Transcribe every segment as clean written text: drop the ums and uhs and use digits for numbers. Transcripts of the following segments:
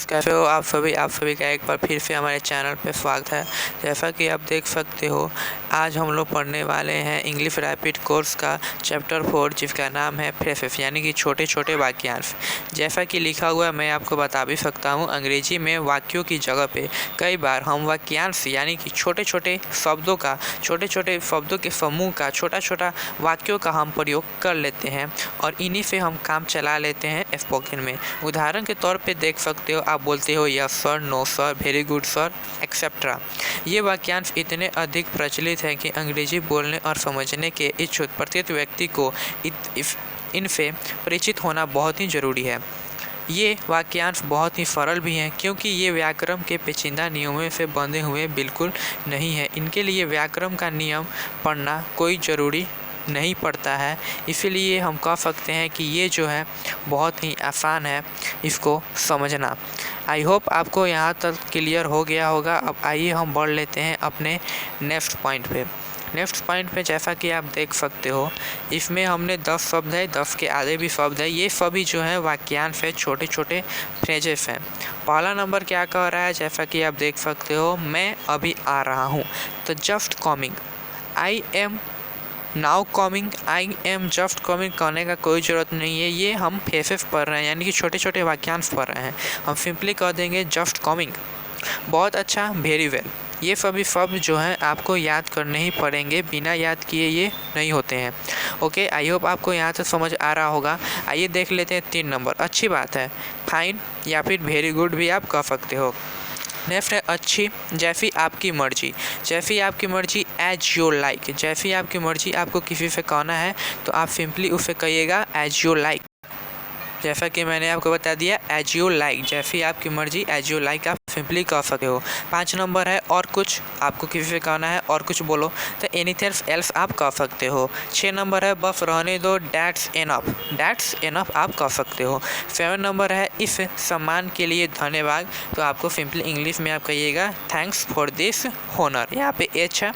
कैसे हो आप सभी का एक बार फिर से हमारे चैनल पे स्वागत है। जैसा कि आप देख सकते हो, आज हम लोग पढ़ने वाले हैं इंग्लिश रैपिड कोर्स का चैप्टर 4, जिसका नाम है फ्रेजेस यानी कि छोटे छोटे वाक्यांश। जैसा कि लिखा हुआ मैं आपको बता भी सकता हूँ, अंग्रेजी में वाक्यों की जगह पे कई बार हम वाक्यांश यानी कि छोटे छोटे शब्दों के समूह का छोटा छोटा वाक्यों का हम प्रयोग कर लेते हैं और इन्हीं से हम काम चला लेते हैं स्पोकन में। उदाहरण के तौर पे देख सकते हो, आप बोलते हो yes sir, no sir, very good sir, etcetera. ये वाक्यांश इतने अधिक प्रचलित हैं कि अंग्रेजी बोलने और समझने के इच्छुक प्रत्येक व्यक्ति को इनसे परिचित होना बहुत ही ज़रूरी है। ये वाक्यांश बहुत ही सरल भी हैं क्योंकि ये व्याकरण के पेचीदा नियमों से बंधे हुए बिल्कुल नहीं है। इनके लिए व्याकरण का नियम पढ़ना कोई ज़रूरी नहीं पड़ता है, इसीलिए हम कह सकते हैं कि ये जो है बहुत ही आसान है इसको समझना। आई होप आपको यहाँ तक क्लियर हो गया होगा। अब आइए हम बढ़ लेते हैं अपने नेक्स्ट पॉइंट पे। जैसा कि आप देख सकते हो, इसमें हमने 10 शब्द है, 10 के आधे भी शब्द है। ये सभी जो है वाक्यांश है, छोटे छोटे फ्रेजेस हैं। पहला नंबर क्या कह रहा है, जैसा कि आप देख सकते हो, मैं अभी आ रहा हूँ। तो just coming, I am now coming, I am just coming कहने का कोई ज़रूरत नहीं है। ये हम फ्रेजेस पढ़ रहे हैं यानी कि छोटे छोटे वाक्यांश पढ़ रहे हैं। हम सिंपली कह देंगे जस्ट कमिंग। बहुत अच्छा, वेरी वेल। ये सभी शब्द जो हैं आपको याद करने ही पड़ेंगे, बिना याद किए ये नहीं होते हैं। ओके, आई होप आपको यहाँ तक समझ आ रहा होगा। आइए देख लेते हैं 3 नंबर। अच्छी बात है, फाइन या फिर वेरी गुड भी आप कह सकते हो। नेक्स्ट है अच्छी, जैसी आपकी मर्जी। जैसी आपकी मर्जी, एज यू लाइक। जैसी आपकी मर्जी आपको किसी से कहना है तो आप सिंपली उसे कहिएगा एज यू लाइक। जैसा कि मैंने आपको बता दिया, एज यू लाइक, जैसी आपकी मर्जी, एज यू लाइक आप सिंपली कह सकते हो। 5 नंबर है और कुछ, आपको किसी से कहना है और कुछ बोलो तो एनीथिंग एल्स आप कह सकते हो। 6 नंबर है बस रहने दो, डैट्स एनफ। डैट्स एनफ आप कह सकते हो। 7 नंबर है इस सम्मान के लिए धन्यवाद, तो आपको सिंपली इंग्लिश में आप कहिएगा थैंक्स फॉर दिस होनर। यहाँ पे एच है।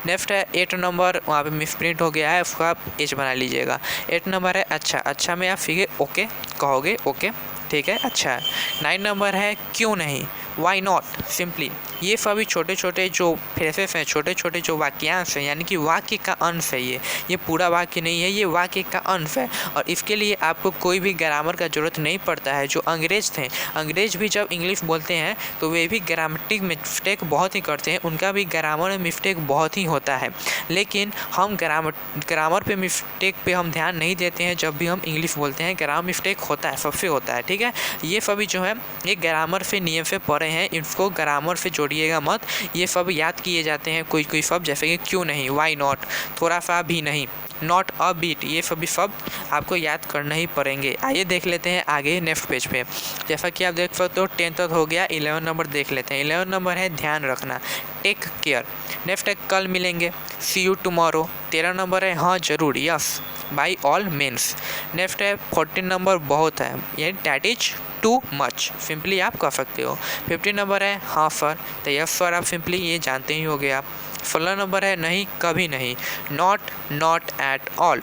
नेक्स्ट है 8 नंबर, वहाँ पे मिसप्रिंट हो गया है, उसको आप एच बना लीजिएगा। 8 नंबर है अच्छा। अच्छा में आप सीधे ओके कहोगे, ओके ठीक है, अच्छा है। 9 नंबर है क्यों नहीं, वाई नॉट, सिंपली। ये सभी छोटे छोटे जो फ्रेजेस हैं, छोटे छोटे जो वाक्यांश हैं, यानी कि वाक्य का अंश है। ये पूरा वाक्य नहीं है, ये वाक्य का अंश है। और इसके लिए आपको कोई भी ग्रामर का ज़रूरत नहीं पड़ता है। जो अंग्रेज थे, अंग्रेज भी जब इंग्लिश बोलते हैं तो वे भी ग्रामेटिक मिस्टेक बहुत ही करते हैं, उनका भी ग्रामर में मिस्टेक बहुत ही होता है। लेकिन हम ग्रामर पे मिस्टेक पे हम ध्यान नहीं देते हैं। जब भी हम इंग्लिश बोलते हैं ग्रामर मिस्टेक होता है, सबसे होता है, ठीक है। ये सभी जो है ये ग्रामर से नियम से पढ़े हैं, इसको ग्रामर से जोड़िएगा मत। ये सब याद किए जाते हैं कोई शब्द, जैसे कि क्यों नहीं, वाई नॉट, थोड़ा सा भी नहीं, नॉट अ बीट, ये सभी शब्द आपको याद करना ही पड़ेंगे। आइए देख लेते हैं आगे नेक्स्ट पेज पे। जैसा कि आप देख सकते हो 10 तक हो गया। 11 नंबर देख लेते हैं। 11 नंबर है ध्यान रखना, टेक केयर। नेक्स्ट है कल मिलेंगे, सी यू टुमारो। 13 नंबर है हाँ जरूर, yes, by all means. Next है 14 नंबर बहुत है, ये that is too much, simply आप कह सकते हो। 15 नंबर है हाँ सर, तो यस सर आप सिंपली ये जानते ही होगे आप। 16 नंबर है नहीं कभी नहीं, not at all.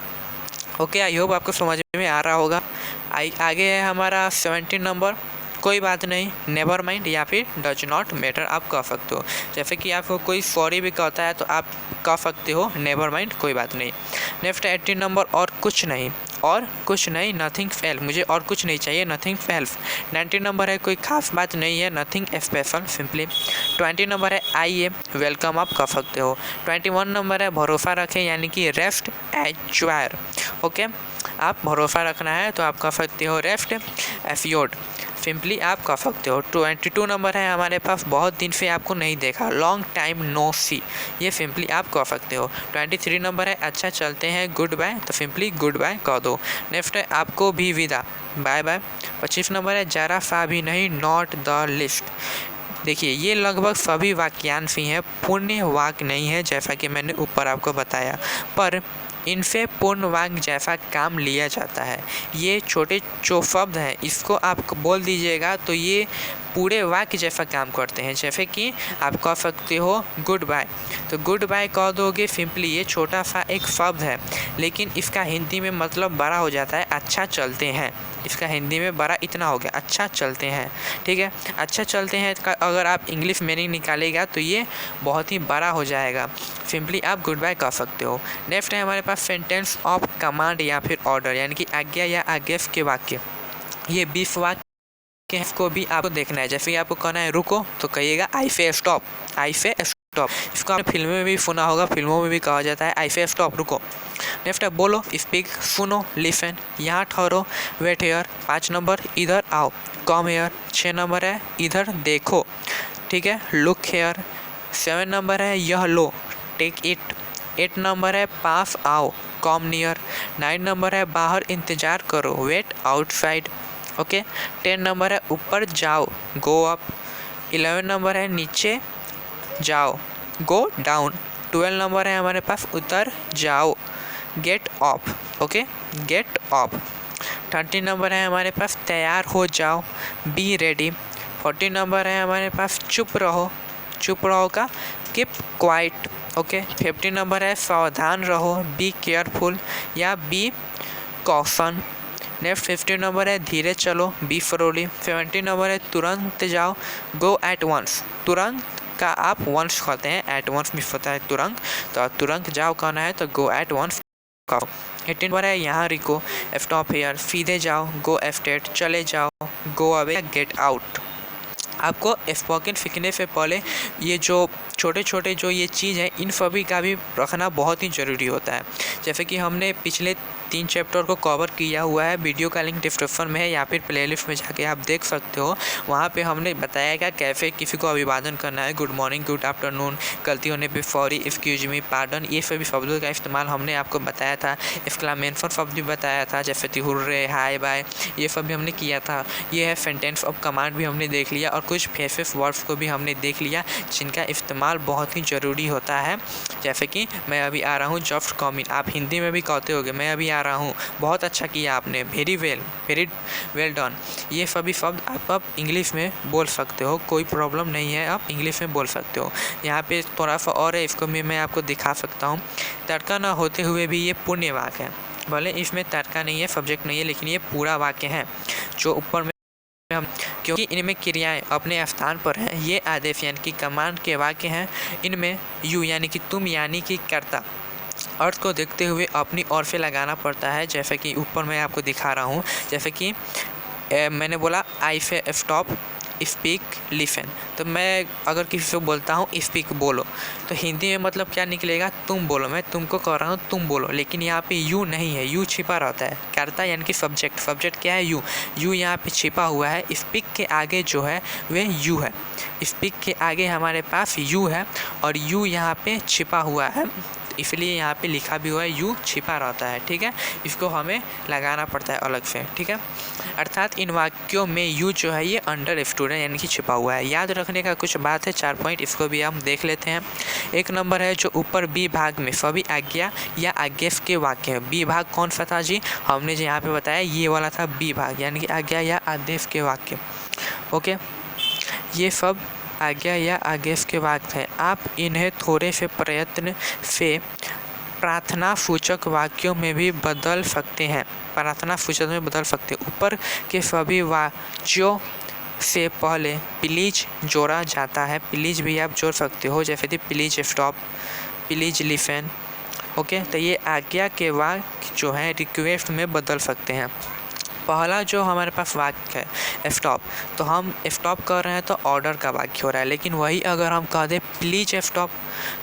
Okay, I hope आपको समझ में आ रहा होगा। आगे है हमारा 17 नंबर, कोई बात नहीं, नेवर माइंड या फिर डज नॉट मैटर आप कह सकते हो। जैसे कि आपको कोई सॉरी भी कहता है तो आप कह सकते हो नेवर माइंड, कोई बात नहीं। नेक्स्ट 18 नंबर और कुछ नहीं, नथिंग एल्स, मुझे और कुछ नहीं चाहिए, नथिंग एल्स। 19 नंबर है कोई खास बात नहीं है, नथिंग स्पेशल, सिंपली। 20 नंबर है आइए वेलकम आप कह सकते हो। 21 नंबर है भरोसा रखें, यानी कि रेस्ट एश्योर। ओके, आप भरोसा रखना है तो आप कह सकते हो रेस्ट एश्योर्ड, सिंपली आप कह सकते हो। 22 नंबर है हमारे पास बहुत दिन से आपको नहीं देखा, लॉन्ग टाइम नो सी, ये सिंपली आप कह सकते हो। 23 नंबर है अच्छा चलते हैं, गुड बाय, तो सिंपली गुड बाय कह दो। नेक्स्ट है आपको भी विदा, बाय बाय। 25 नंबर है जरा सा भी नहीं, नॉट द लिस्ट। देखिए ये लगभग सभी वाक्यांश ही हैं, पूर्ण वाक्य नहीं है, जैसा कि मैंने ऊपर आपको बताया। पर इनसे पूर्ण वाक्य जैसा काम लिया जाता है। ये छोटे जो शब्द हैं इसको आप बोल दीजिएगा तो ये पूरे वाक्य जैसा काम करते हैं। जैसे कि आप कह सकते हो गुड बाय, तो गुड बाय कह दोगे सिंपली। ये छोटा सा एक शब्द है लेकिन इसका हिंदी में मतलब बड़ा हो जाता है अच्छा चलते हैं। इसका हिंदी में बड़ा इतना हो गया अच्छा चलते हैं, ठीक है। अच्छा चलते हैं का अगर आप इंग्लिश मीनिंग निकालेगा तो ये बहुत ही बड़ा हो जाएगा। सिंपली आप गुड बाय कह सकते हो। नेक्स्ट है हमारे पास सेंटेंस ऑफ कमांड या फिर ऑर्डर, यानी कि आज्ञा या आदेश के वाक्य। ये 20 वाक्य को भी आपको देखना है। जैसे कि आपको कहना है रुको तो कहिएगा आई से स्टॉप, आई से स्टॉप। इसको आपने फिल्मों में भी सुना होगा, फिल्मों में भी कहा जाता है आई से स्टॉप, रुको। नेक्स्ट है बोलो, स्पीक, सुनो, लिसन, यहाँ ठहरो, वेट हेयर। 5 नंबर इधर आओ, कम हेयर। 6 नंबर है इधर देखो, ठीक है, लुक हेयर। 7 नंबर है यह लो, टेक इट। 8 नंबर है पास आओ, कम नियर। 9 नंबर है बाहर इंतज़ार करो, वेट आउटसाइड, ओके। 10 नंबर है ऊपर जाओ, गो अप। 11 नंबर है नीचे जाओ, गो डाउन। 12 नंबर है हमारे पास उतर जाओ, get off, okay, get off. 13 number है हमारे पास तैयार हो जाओ, बी रेडी। 14 नंबर है हमारे पास चुप रहो, चुप रहो का कीप क्वाइट, ओके। 15 नंबर है सावधान रहो, बी केयरफुल या बी कॉशन। नेक्स्ट 15 नंबर है धीरे चलो, बी स्लोली। 17 नंबर है तुरंत जाओ, गो एट वंस। तुरंत का आप वंस कहते हैं, एट वंस भी होता है तुरंत, तो तुरंत जाओ कहना है तो गो एट वंस कहो। 18 नंबर है यहाँ रुको, स्टॉप हेयर। सीधे जाओ, गो स्ट्रेट। चले जाओ, गो अवे, गेट आउट। आपको स्पोकन सीखने से पहले ये जो छोटे छोटे जो ये चीज़ है इन सभी का भी रखना बहुत ही ज़रूरी होता है। जैसे कि हमने पिछले 3 चैप्टर को कवर किया हुआ है, वीडियो का लिंक डिस्क्रिप्शन में है या फिर प्लेलिस्ट में जाके आप देख सकते हो। वहाँ पे हमने बताया कि कैसे किसी को अभिवादन करना है, गुड मॉर्निंग, गुड आफ्टरनून, गलती होने पे सॉरी, एक्सक्यूज मी, पार्डन, ये सभी शब्दों का इस्तेमाल हमने आपको बताया था। एक्सक्लेमेशन शब्द भी बताया था, जैसे कि हुर्रे, हाय बाय, ये सब भी हमने किया था। ये है सेंटेंस ऑफ कमांड भी हमने देख लिया और कुछ फेसिस वर्ड्स को भी हमने देख लिया जिनका इस्तेमाल बहुत ही ज़रूरी होता है। जैसे कि मैं अभी आ रहा हूँ, जस्ट कमिंग, आप हिंदी में भी कहते होगे मैं अभी आ रहा हूँ, बहुत अच्छा किया आपने, वेरी वेल डन। ये सभी शब्द आप इंग्लिश में बोल सकते हो, कोई प्रॉब्लम नहीं है, आप इंग्लिश में बोल सकते हो। यहाँ पे थोड़ा सा और है, इसको भी मैं आपको दिखा सकता हूँ। तड़का ना होते हुए भी ये पुण्य वाक्य है, भले इसमें तड़का नहीं है, सब्जेक्ट नहीं है, लेकिन ये पूरा वाक्य है जो ऊपर में हम, क्योंकि इनमें क्रियाएं अपने स्थान पर हैं। ये आदेश यानी कि कमांड के वाक्य हैं। इनमें यू यानी कि तुम यानी कि कर्ता अर्थ को देखते हुए अपनी ओर से लगाना पड़ता है। जैसे कि ऊपर मैं आपको दिखा रहा हूँ, जैसे कि मैंने बोला आई से स्टॉप, स्पीक, लिसन। तो मैं अगर किसी से बोलता हूँ स्पीक बोलो, तो हिंदी में मतलब क्या निकलेगा, तुम बोलो। मैं तुमको कह रहा हूँ तुम बोलो, लेकिन यहाँ पे यू नहीं है, यू छिपा रहता है। कर्ता यानी कि सब्जेक्ट क्या है, यू यहाँ पे छिपा हुआ है। स्पीक के आगे जो है वह यू है, स्पीक के आगे हमारे पास यू है और यू यहाँ पे छिपा हुआ है, इसलिए यहाँ पे लिखा भी हुआ है यू छिपा रहता है, ठीक है। इसको हमें लगाना पड़ता है अलग से, ठीक है। अर्थात इन वाक्यों में यू जो है ये अंडरस्टूड है यानी कि छिपा हुआ है। याद रखने का कुछ बात है, 4 पॉइंट, इसको भी हम देख लेते हैं। 1 नंबर है जो ऊपर बी भाग में सभी आज्ञा या आदेश के वाक्य है। बी भाग कौन सा था जी, हमने जो यहाँ पे बताया ये वाला था बी भाग, यानी कि आज्ञा या आदेश के वाक्य, ओके। ये सब आज्ञा या आदेश के वाक्य हैं। आप इन्हें थोड़े से प्रयत्न से प्रार्थना सूचक वाक्यों में भी बदल सकते हैं, प्रार्थना सूचक में बदल सकते हैं। ऊपर के सभी वाक्यों से पहले प्लीज जोड़ा जाता है, प्लीज भी आप जोड़ सकते हो, जैसे कि please stop, please listen, okay. तो ये आज्ञा के वाक्य जो हैं रिक्वेस्ट में बदल सकते हैं। पहला जो हमारे पास वाक्य है स्टॉप, तो हम स्टॉप कर रहे हैं तो ऑर्डर का वाक्य हो रहा है, लेकिन वही अगर हम कह दें प्लीज स्टॉप,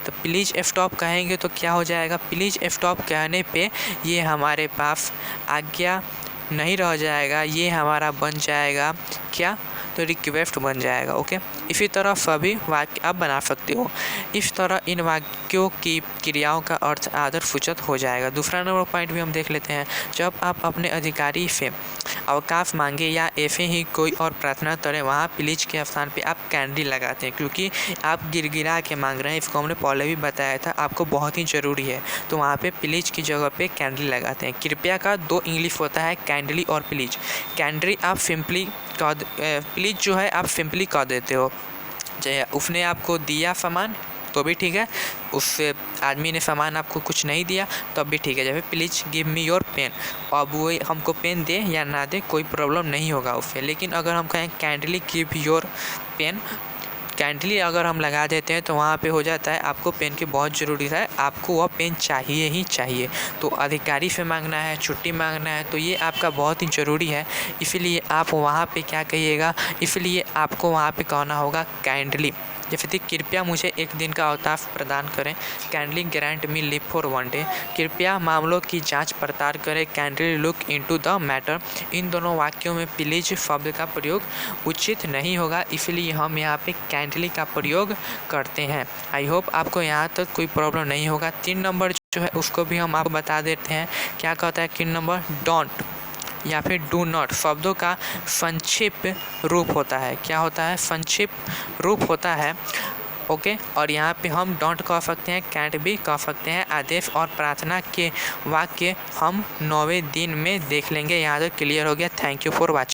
तो प्लीज स्टॉप कहेंगे तो क्या हो जाएगा, प्लीज स्टॉप कहने पे ये हमारे पास आज्ञा नहीं रह जाएगा, ये हमारा बन जाएगा क्या, तो रिक्वेस्ट बन जाएगा, ओके। इसी तरह सभी वाक्य आप बना सकते हो। इस तरह इन वाक्यों की क्रियाओं का अर्थ आदर सूचक हो जाएगा। दूसरा नंबर पॉइंट भी हम देख लेते हैं। जब आप अपने अधिकारी से अवकाश मांगे या ऐसे ही कोई और प्रार्थना करें, वहाँ प्लीज़ के स्थान पे आप कैंडल लगाते हैं, क्योंकि आप गिड़गिड़ा के मांग रहे हैं। इसको हमने पहले भी बताया था, आपको बहुत ही ज़रूरी है, तो वहाँ पे प्लीज़ की जगह पे कैंडल लगाते हैं। कृपया का 2 इंग्लिश होता है, कैंडली और प्लीज़। कैंडली आप सिंपली प्लीज़ जो है आप सिंपली कह देते हो, चाहे उसने आपको दिया सामान तो भी ठीक है, उस आदमी ने सामान आपको कुछ नहीं दिया तब भी ठीक है। जैसे please give me your pen, अब वो हमको पेन दे या ना दे कोई प्रॉब्लम नहीं होगा उससे। लेकिन अगर हम कहें kindly give your pen, kindly अगर हम लगा देते हैं तो वहाँ पे हो जाता है आपको पेन की बहुत ज़रूरी है, आपको वह पेन चाहिए ही चाहिए। तो अधिकारी से मांगना है, छुट्टी मांगना है, तो ये आपका बहुत ही ज़रूरी है। इसलिए आप वहाँ पे क्या कहिएगा, इसलिए आपको वहाँ पे कहना होगा कैंडली। जैसे कि कृपया मुझे 1 दिन का अवकाश प्रदान करें, kindly grant me leave for 1 day. कृपया मामलों की जांच पड़ताल करें, kindly look into the matter. इन दोनों वाक्यों में प्लीज शब्द का प्रयोग उचित नहीं होगा, इसलिए हम यहाँ पे कैंडली का प्रयोग करते हैं। आई होप आपको यहाँ तक कोई प्रॉब्लम नहीं होगा। 3 नंबर जो है उसको भी हम आपको बता देते हैं। क्या कहता है 3 नंबर, डोंट या फिर डू नॉट शब्दों का संक्षिप्त रूप होता है। क्या होता है, संक्षिप्त रूप होता है। ओके, और यहाँ पे हम डोंट कह सकते हैं, कैंट भी कह सकते हैं। आदेश और प्रार्थना के वाक्य हम 9वें दिन में देख लेंगे। यहाँ तक क्लियर हो गया। Thank you for watching.